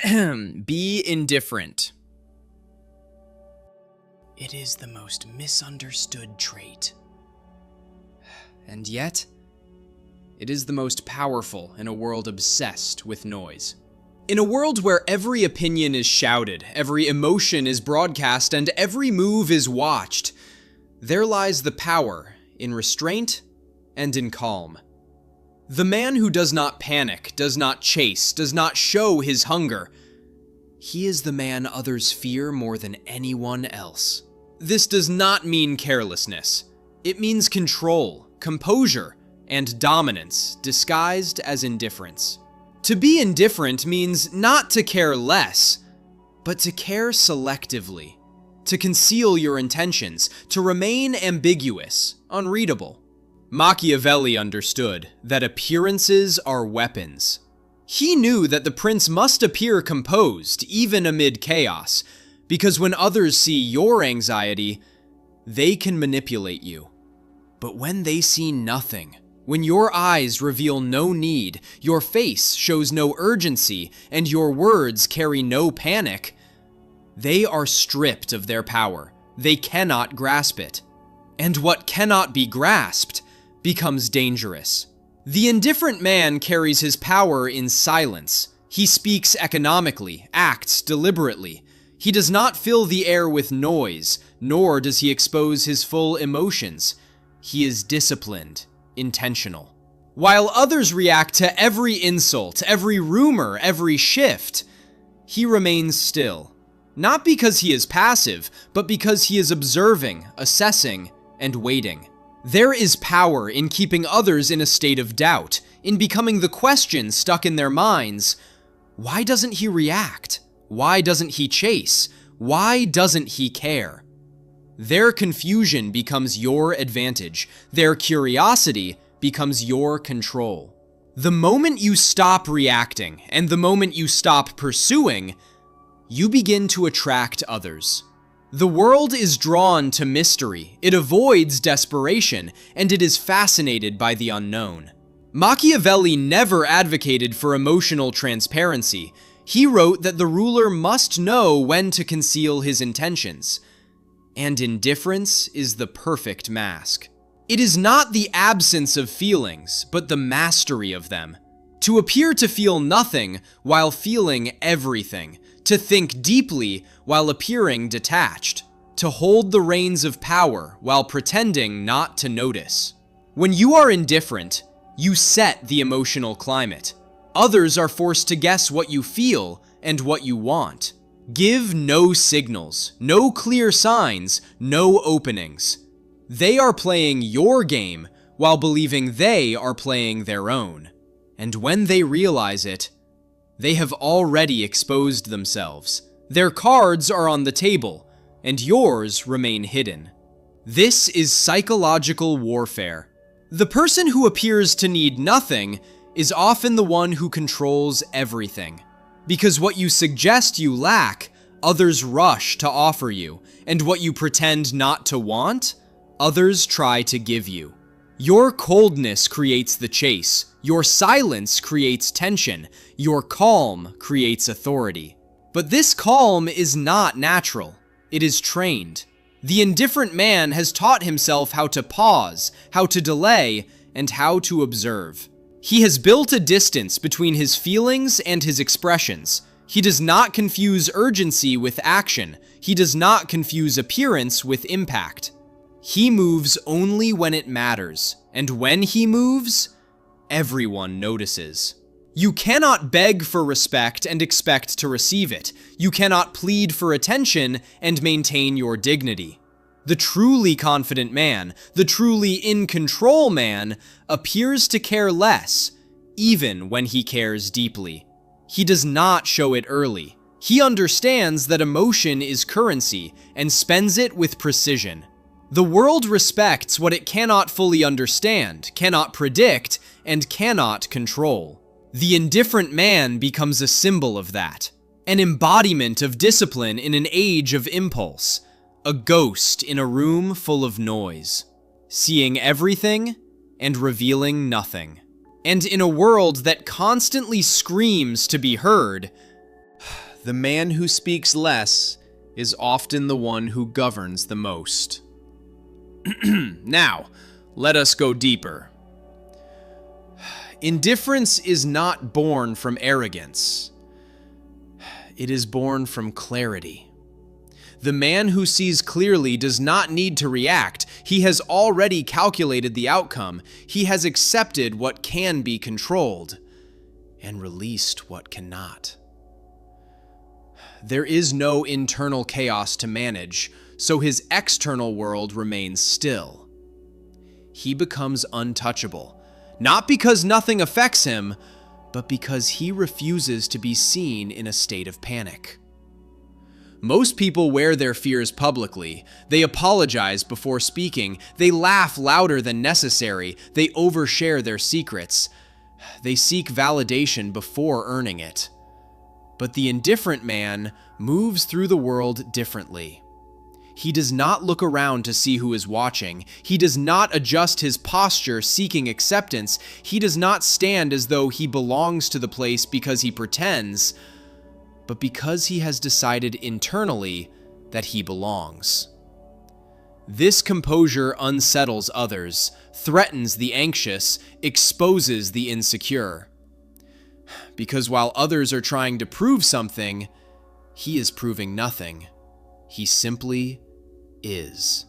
Be indifferent. It is the most misunderstood trait. And yet, it is the most powerful in a world obsessed with noise. In a world where every opinion is shouted, every emotion is broadcast, and every move is watched, there lies the power in restraint and in calm. The man who does not panic, does not chase, does not show his hunger, he is the man others fear more than anyone else. This does not mean carelessness. It means control, composure, and dominance disguised as indifference. To be indifferent means not to care less, but to care selectively, to conceal your intentions, to remain ambiguous, unreadable. Machiavelli understood that appearances are weapons. He knew that the prince must appear composed, even amid chaos, because when others see your anxiety, they can manipulate you. But when they see nothing, when your eyes reveal no need, your face shows no urgency, and your words carry no panic, they are stripped of their power. They cannot grasp it. And what cannot be grasped becomes dangerous. The indifferent man carries his power in silence. He speaks economically, acts deliberately. He does not fill the air with noise, nor does he expose his full emotions. He is disciplined, intentional. While others react to every insult, every rumor, every shift, he remains still. Not because he is passive, but because he is observing, assessing, and waiting. There is power in keeping others in a state of doubt, in becoming the question stuck in their minds. Why doesn't he react? Why doesn't he chase? Why doesn't he care? Their confusion becomes your advantage. Their curiosity becomes your control. The moment you stop reacting, and the moment you stop pursuing, you begin to attract others. The world is drawn to mystery, it avoids desperation, and it is fascinated by the unknown. Machiavelli never advocated for emotional transparency. He wrote that the ruler must know when to conceal his intentions. And indifference is the perfect mask. It is not the absence of feelings, but the mastery of them. To appear to feel nothing while feeling everything. To think deeply while appearing detached. To hold the reins of power while pretending not to notice. When you are indifferent, you set the emotional climate. Others are forced to guess what you feel and what you want. Give no signals, no clear signs, no openings. They are playing your game while believing they are playing their own. And when they realize it, they have already exposed themselves. Their cards are on the table, and yours remain hidden. This is psychological warfare. The person who appears to need nothing is often the one who controls everything. Because what you suggest you lack, others rush to offer you, and what you pretend not to want, others try to give you. Your coldness creates the chase. Your silence creates tension. Your calm creates authority. But this calm is not natural. It is trained. The indifferent man has taught himself how to pause, how to delay, and how to observe. He has built a distance between his feelings and his expressions. He does not confuse urgency with action. He does not confuse appearance with impact. He moves only when it matters, and when he moves, everyone notices. You cannot beg for respect and expect to receive it. You cannot plead for attention and maintain your dignity. The truly confident man, the truly in control man, appears to care less, even when he cares deeply. He does not show it early. He understands that emotion is currency and spends it with precision. The world respects what it cannot fully understand, cannot predict, and cannot control. The indifferent man becomes a symbol of that, an embodiment of discipline in an age of impulse, a ghost in a room full of noise, seeing everything and revealing nothing. And in a world that constantly screams to be heard, The man who speaks less is often the one who governs the most. Now, let us go deeper. Indifference is not born from arrogance. It is born from clarity. The man who sees clearly does not need to react. He has already calculated the outcome. He has accepted what can be controlled and released what cannot. There is no internal chaos to manage, so his external world remains still. He becomes untouchable, not because nothing affects him, but because he refuses to be seen in a state of panic. Most people wear their fears publicly. They apologize before speaking. They laugh louder than necessary. They overshare their secrets. They seek validation before earning it. But the indifferent man moves through the world differently. He does not look around to see who is watching. He does not adjust his posture seeking acceptance. He does not stand as though he belongs to the place because he pretends, but because he has decided internally that he belongs. This composure unsettles others, threatens the anxious, exposes the insecure. Because while others are trying to prove something, he is proving nothing. He simply is.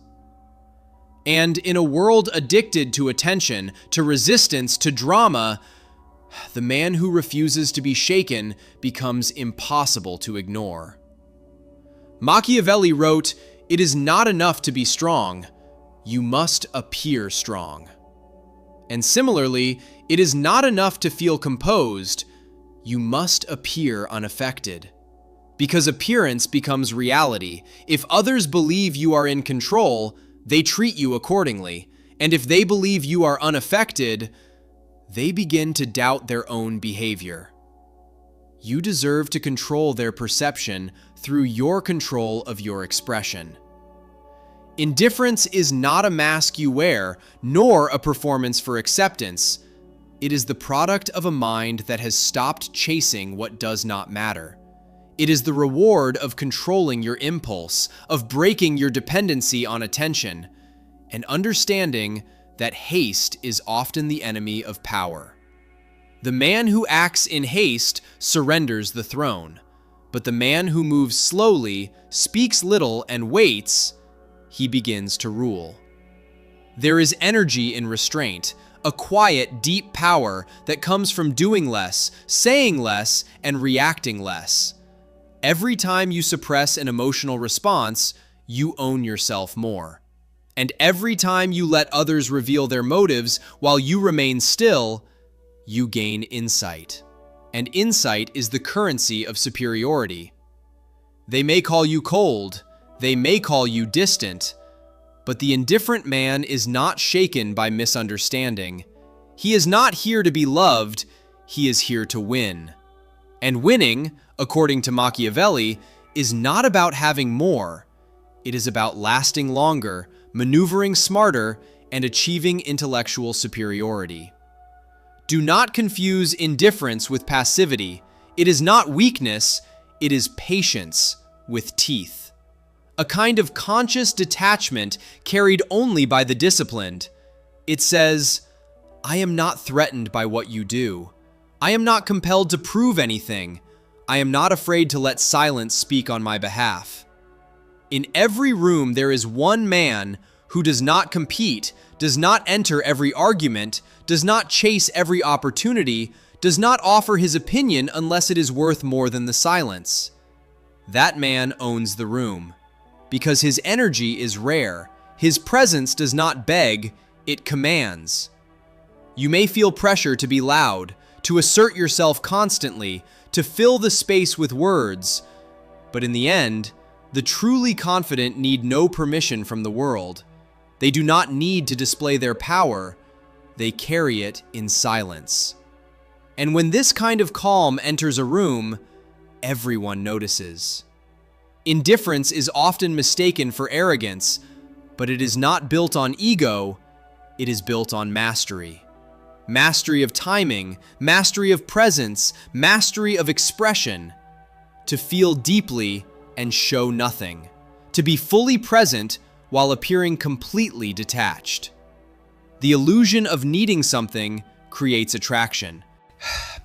And in a world addicted to attention, to resistance, to drama, the man who refuses to be shaken becomes impossible to ignore. Machiavelli wrote, "It is not enough to be strong. You must appear strong." And similarly, it is not enough to feel composed. You must appear unaffected. Because appearance becomes reality. If others believe you are in control, they treat you accordingly. And if they believe you are unaffected, they begin to doubt their own behavior. You deserve to control their perception through your control of your expression. Indifference is not a mask you wear, nor a performance for acceptance. It is the product of a mind that has stopped chasing what does not matter. It is the reward of controlling your impulse, of breaking your dependency on attention, and understanding that haste is often the enemy of power. The man who acts in haste surrenders the throne, but the man who moves slowly, speaks little, and waits, he begins to rule. There is energy in restraint, a quiet, deep power that comes from doing less, saying less, and reacting less. Every time you suppress an emotional response, you own yourself more. And every time you let others reveal their motives while you remain still, you gain insight. And insight is the currency of superiority. They may call you cold, they may call you distant, but the indifferent man is not shaken by misunderstanding. He is not here to be loved, he is here to win. And winning, according to Machiavelli, is not about having more. It is about lasting longer, maneuvering smarter, and achieving intellectual superiority. Do not confuse indifference with passivity. It is not weakness, it is patience with teeth. A kind of conscious detachment carried only by the disciplined. It says, "I am not threatened by what you do. I am not compelled to prove anything. I am not afraid to let silence speak on my behalf." In every room there is one man who does not compete, does not enter every argument, does not chase every opportunity, does not offer his opinion unless it is worth more than the silence. That man owns the room, because his energy is rare. His presence does not beg, it commands. You may feel pressure to be loud, to assert yourself constantly, to fill the space with words, but in the end, the truly confident need no permission from the world. They do not need to display their power, they carry it in silence. And when this kind of calm enters a room, everyone notices. Indifference is often mistaken for arrogance, but it is not built on ego, it is built on mastery. Mastery of timing, mastery of presence, mastery of expression. to feel deeply and show nothing, to be fully present while appearing completely detached. The illusion of needing something creates attraction.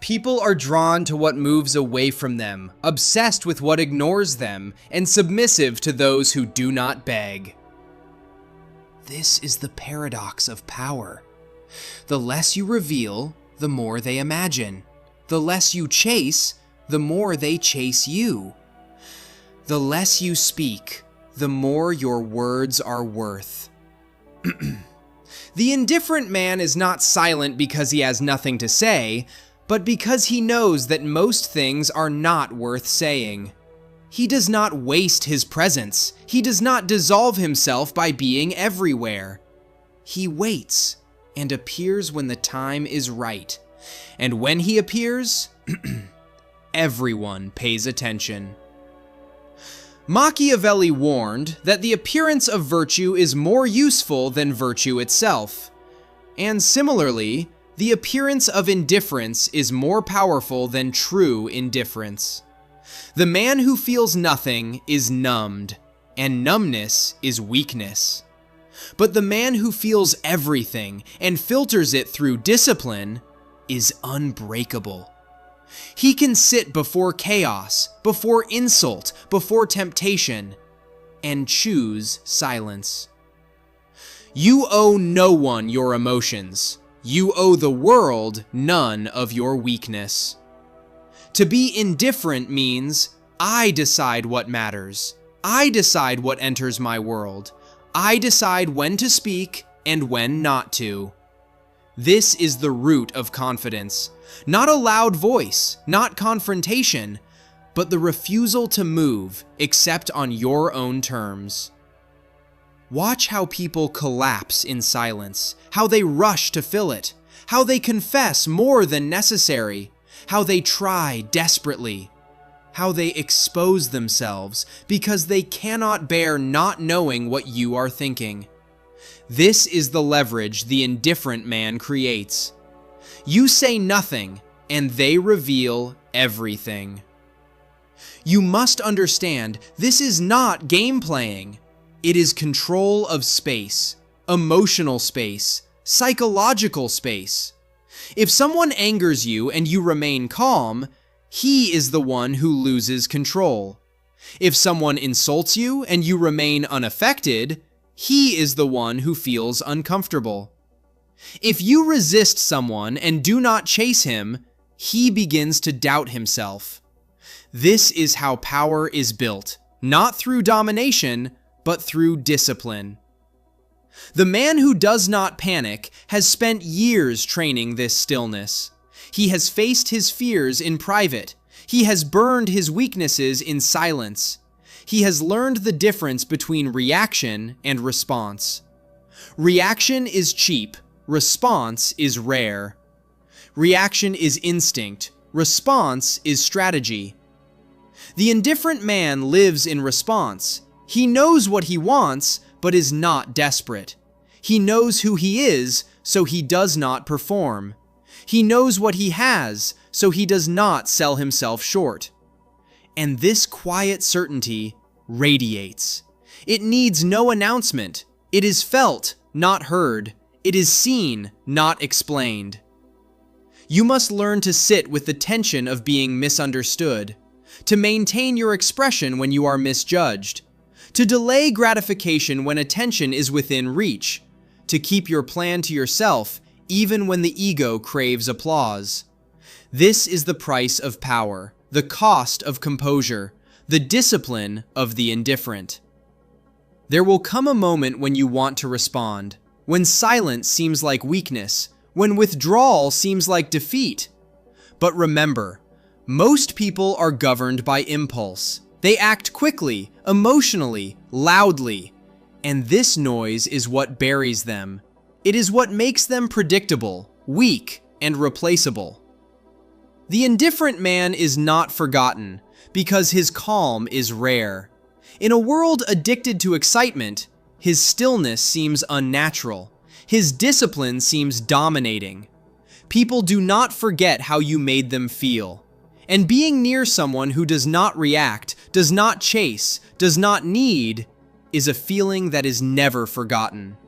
People are drawn to what moves away from them, obsessed with what ignores them, and submissive to those who do not beg. This is the paradox of power. The less you reveal, the more they imagine. The less you chase, the more they chase you. The less you speak, the more your words are worth. The indifferent man is not silent because he has nothing to say, but because he knows that most things are not worth saying. He does not waste his presence. He does not dissolve himself by being everywhere. He waits and appears when the time is right. And when he appears, everyone pays attention. Machiavelli warned that the appearance of virtue is more useful than virtue itself. And similarly, the appearance of indifference is more powerful than true indifference. The man who feels nothing is numbed, and numbness is weakness. But the man who feels everything and filters it through discipline is unbreakable. He can sit before chaos, before insult, before temptation, and choose silence. You owe no one your emotions. You owe the world none of your weakness. To be indifferent means I decide what matters. I decide what enters my world. I decide when to speak and when not to. This is the root of confidence. Not a loud voice, not confrontation, but the refusal to move except on your own terms. Watch how people collapse in silence, how they rush to fill it, how they confess more than necessary, how they try desperately, how they expose themselves because they cannot bear not knowing what you are thinking. This is the leverage the indifferent man creates. You say nothing, and they reveal everything. You must understand, this is not game playing. It is control of space, emotional space, psychological space. If someone angers you and you remain calm, he is the one who loses control. If someone insults you and you remain unaffected, he is the one who feels uncomfortable. If you resist someone and do not chase him, he begins to doubt himself. This is how power is built, not through domination, but through discipline. The man who does not panic has spent years training this stillness. He has faced his fears in private. He has burned his weaknesses in silence. He has learned the difference between reaction and response. Reaction is cheap. Response is rare. Reaction is instinct. Response is strategy. The indifferent man lives in response. He knows what he wants, but is not desperate. He knows who he is, so he does not perform. He knows what he has, so he does not sell himself short. And this quiet certainty radiates. It needs no announcement. It is felt, not heard. It is seen, not explained. You must learn to sit with the tension of being misunderstood, to maintain your expression when you are misjudged, to delay gratification when attention is within reach, to keep your plan to yourself even when the ego craves applause. This is the price of power, the cost of composure, the discipline of the indifferent. There will come a moment when you want to respond, when silence seems like weakness, when withdrawal seems like defeat. But remember, most people are governed by impulse. They act quickly, emotionally, loudly, and this noise is what buries them. It is what makes them predictable, weak, and replaceable. The indifferent man is not forgotten because his calm is rare. In a world addicted to excitement, his stillness seems unnatural. His discipline seems dominating. People do not forget how you made them feel, And being near someone who does not react, does not chase, does not need, is a feeling that is never forgotten.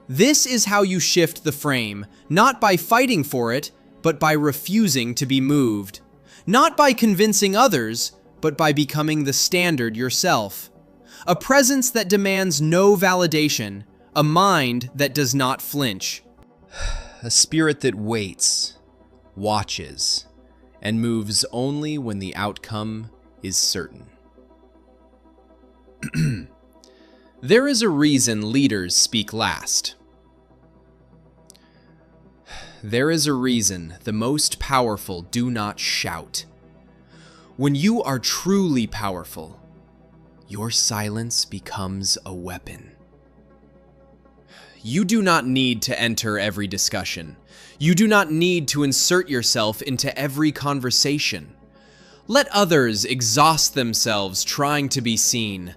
This is how you shift the frame, not by fighting for it, but by refusing to be moved. Not by convincing others, but by becoming the standard yourself. A presence that demands no validation, a mind that does not flinch. A spirit that waits, watches, and moves only when the outcome is certain. There is a reason leaders speak last. There is a reason the most powerful do not shout. When you are truly powerful, your silence becomes a weapon. You do not need to enter every discussion. You do not need to insert yourself into every conversation. Let others exhaust themselves trying to be seen.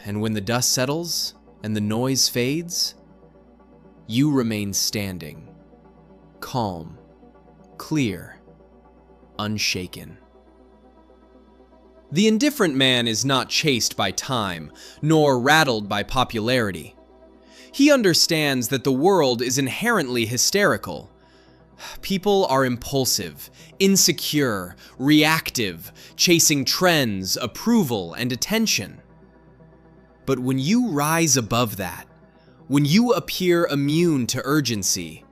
And when the dust settles and the noise fades, you remain standing, calm, clear, unshaken. The indifferent man is not chased by time, nor rattled by popularity. He understands that the world is inherently hysterical. People are impulsive, insecure, reactive, chasing trends, approval, and attention. But when you rise above that, when you appear immune to urgency,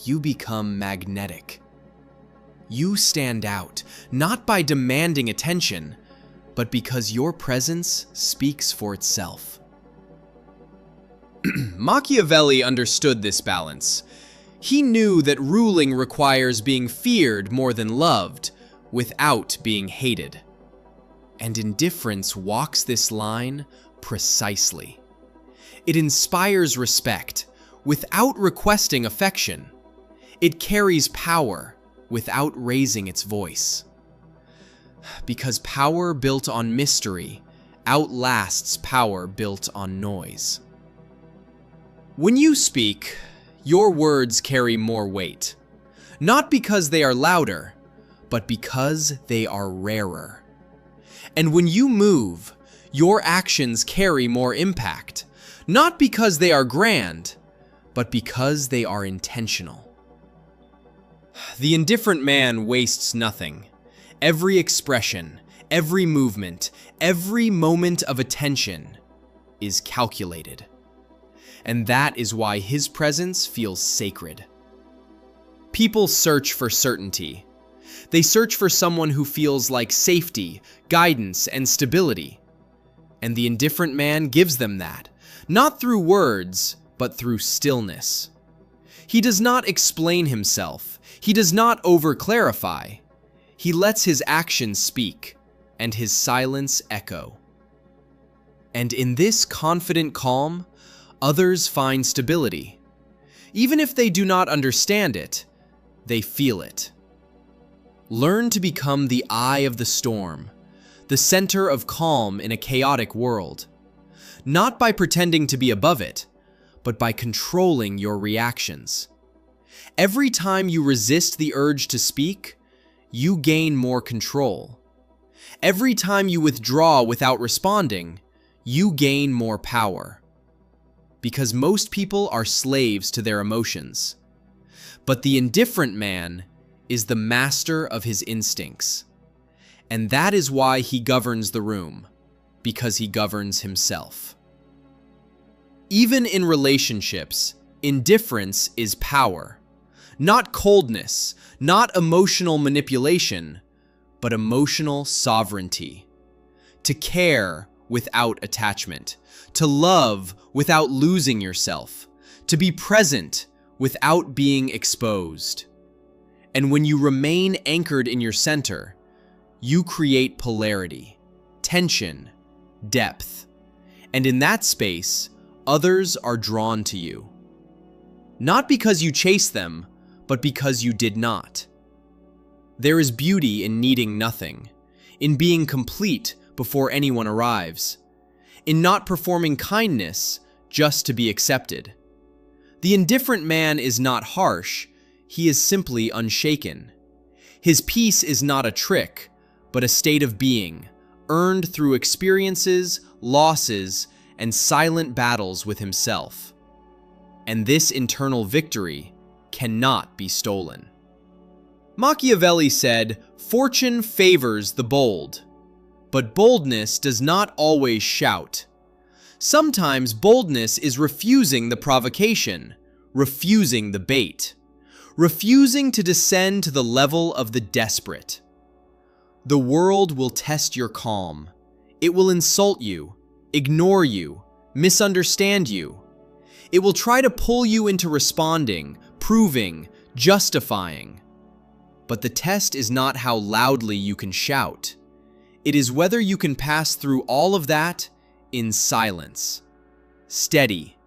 you become magnetic. You stand out, not by demanding attention, but because your presence speaks for itself. Machiavelli understood this balance. He knew that ruling requires being feared more than loved, without being hated. And indifference walks this line precisely. It inspires respect, without requesting affection. It carries power, without raising its voice. Because power built on mystery outlasts power built on noise. When you speak, your words carry more weight, not because they are louder, but because they are rarer. And when you move, your actions carry more impact, not because they are grand, but because they are intentional. The indifferent man wastes nothing. Every expression, every movement, every moment of attention is calculated. And that is why his presence feels sacred. People search for certainty. They search for someone who feels like safety, guidance, and stability. And the indifferent man gives them that, not through words, but through stillness. He does not explain himself. He does not over-clarify. He lets his actions speak, and his silence echo. And in this confident calm, others find stability. Even if they do not understand it, they feel it. Learn to become the eye of the storm, the center of calm in a chaotic world. Not by pretending to be above it, but by controlling your reactions. Every time you resist the urge to speak, you gain more control. Every time you withdraw without responding, you gain more power. Because most people are slaves to their emotions. But the indifferent man is the master of his instincts. And that is why he governs the room, because he governs himself. Even in relationships, indifference is power. Not coldness, not emotional manipulation, but emotional sovereignty. To care without attachment. To love without losing yourself. To be present without being exposed. And when you remain anchored in your center, you create polarity, tension, depth. And in that space, others are drawn to you. Not because you chase them, but because you did not. There is beauty in needing nothing, in being complete before anyone arrives, in not performing kindness just to be accepted. The indifferent man is not harsh, he is simply unshaken. His peace is not a trick, but a state of being, earned through experiences, losses, and silent battles with himself. And this internal victory cannot be stolen. Machiavelli said, "Fortune favors the bold, but boldness does not always shout. Sometimes boldness is refusing the provocation, refusing the bait, refusing to descend to the level of the desperate. The world will test your calm. It will insult you, ignore you, misunderstand you. It will try to pull you into responding, proving, justifying. But the test is not how loudly you can shout. It is whether you can pass through all of that in silence. Steady,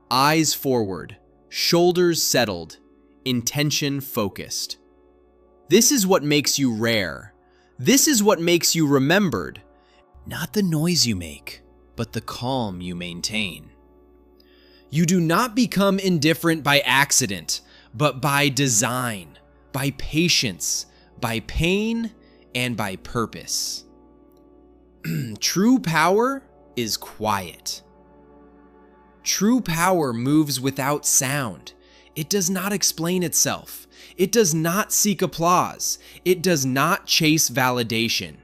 eyes forward, shoulders settled, intention focused. This is what makes you rare. This is what makes you remembered. Not the noise you make, but the calm you maintain. You do not become indifferent by accident, but by design, by patience, by pain, and by purpose. True power is quiet. True power moves without sound. It does not explain itself. It does not seek applause. It does not chase validation.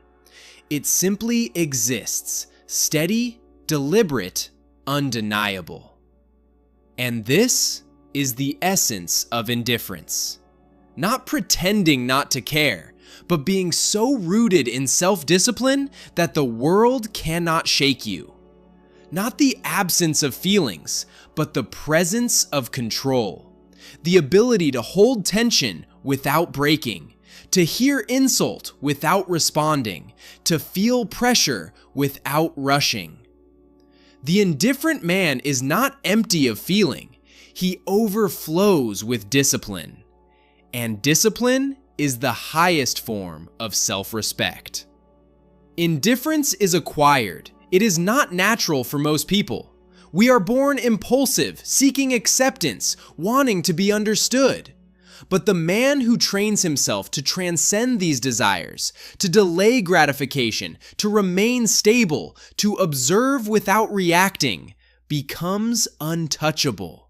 It simply exists, steady, deliberate, undeniable. And this is the essence of indifference. Not pretending not to care, but being so rooted in self-discipline that the world cannot shake you. Not the absence of feelings, but the presence of control. The ability to hold tension without breaking, to hear insult without responding, to feel pressure without rushing. The indifferent man is not empty of feeling. He overflows with discipline. And discipline is the highest form of self-respect. Indifference is acquired. It is not natural for most people. We are born impulsive, seeking acceptance, wanting to be understood. But the man who trains himself to transcend these desires, to delay gratification, to remain stable, to observe without reacting, becomes untouchable.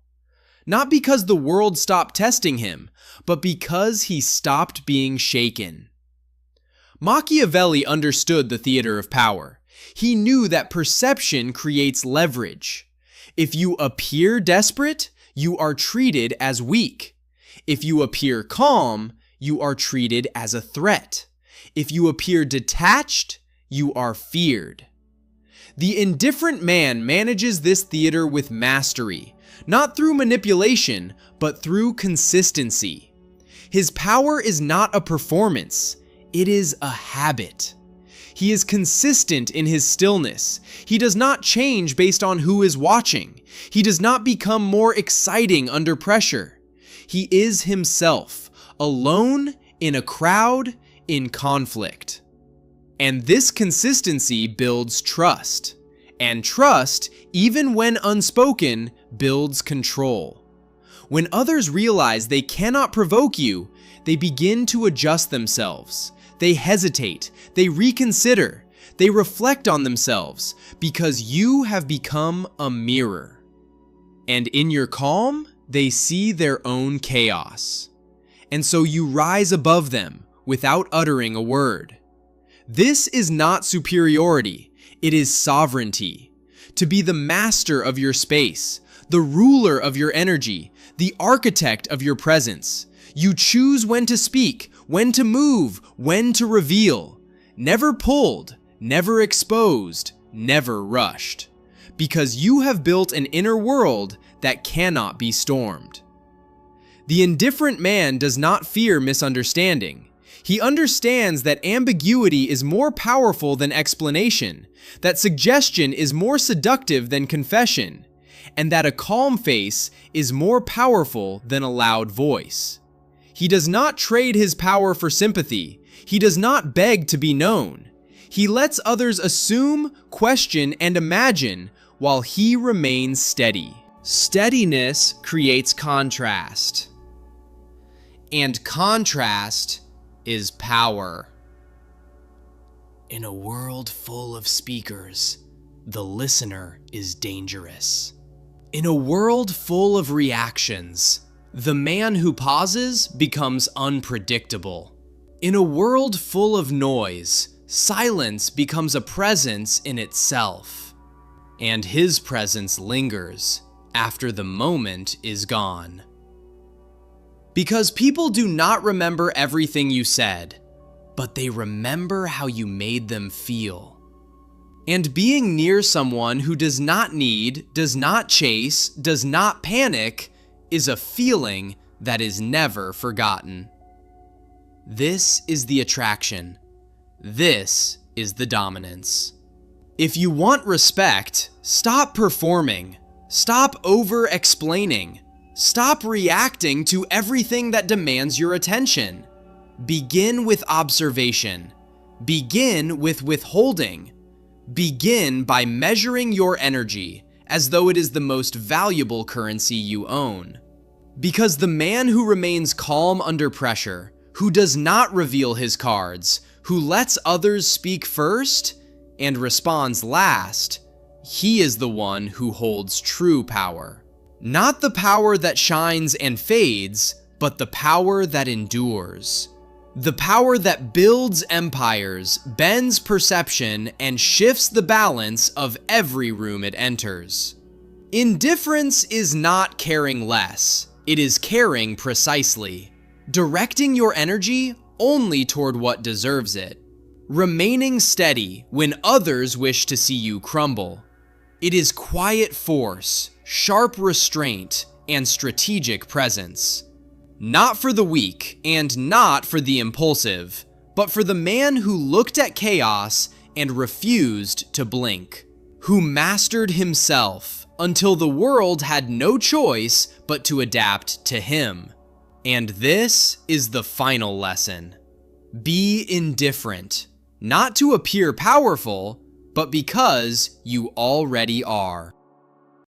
Not because the world stopped testing him, but because he stopped being shaken. Machiavelli understood the theater of power. He knew that perception creates leverage. If you appear desperate, you are treated as weak. If you appear calm, you are treated as a threat. If you appear detached, you are feared. The indifferent man manages this theater with mastery, not through manipulation, but through consistency. His power is not a performance, it is a habit. He is consistent in his stillness. He does not change based on who is watching. He does not become more exciting under pressure. He is himself, alone, in a crowd, in conflict. And this consistency builds trust. And trust, even when unspoken, builds control. When others realize they cannot provoke you, they begin to adjust themselves. They hesitate, they reconsider, they reflect on themselves, because you have become a mirror. And in your calm, they see their own chaos. And so you rise above them without uttering a word. This is not superiority, it is sovereignty. To be the master of your space, the ruler of your energy, the architect of your presence. You choose when to speak, when to move, when to reveal. Never pulled, never exposed, never rushed. Because you have built an inner world that cannot be stormed. The indifferent man does not fear misunderstanding. He understands that ambiguity is more powerful than explanation, that suggestion is more seductive than confession, and that a calm face is more powerful than a loud voice. He does not trade his power for sympathy. He does not beg to be known. He lets others assume, question, and imagine while he remains steady. Steadiness creates contrast. And contrast is power. In a world full of speakers, the listener is dangerous. In a world full of reactions, the man who pauses becomes unpredictable. In a world full of noise, silence becomes a presence in itself. And his presence lingers after the moment is gone. Because people do not remember everything you said, but they remember how you made them feel. And being near someone who does not need, does not chase, does not panic, is a feeling that is never forgotten. This is the attraction. This is the dominance. If you want respect, stop performing. Stop over-explaining. Stop reacting to everything that demands your attention. Begin with observation. Begin with withholding. Begin by measuring your energy as though it is the most valuable currency you own. Because the man who remains calm under pressure, who does not reveal his cards, who lets others speak first and responds last, he is the one who holds true power. Not the power that shines and fades, but the power that endures. The power that builds empires, bends perception, and shifts the balance of every room it enters. Indifference is not caring less, it is caring precisely. Directing your energy only toward what deserves it. Remaining steady when others wish to see you crumble. It is quiet force, sharp restraint, and strategic presence. Not for the weak and not for the impulsive, but for the man who looked at chaos and refused to blink. Who mastered himself until the world had no choice but to adapt to him. And this is the final lesson. Be indifferent, not to appear powerful, but because you already are.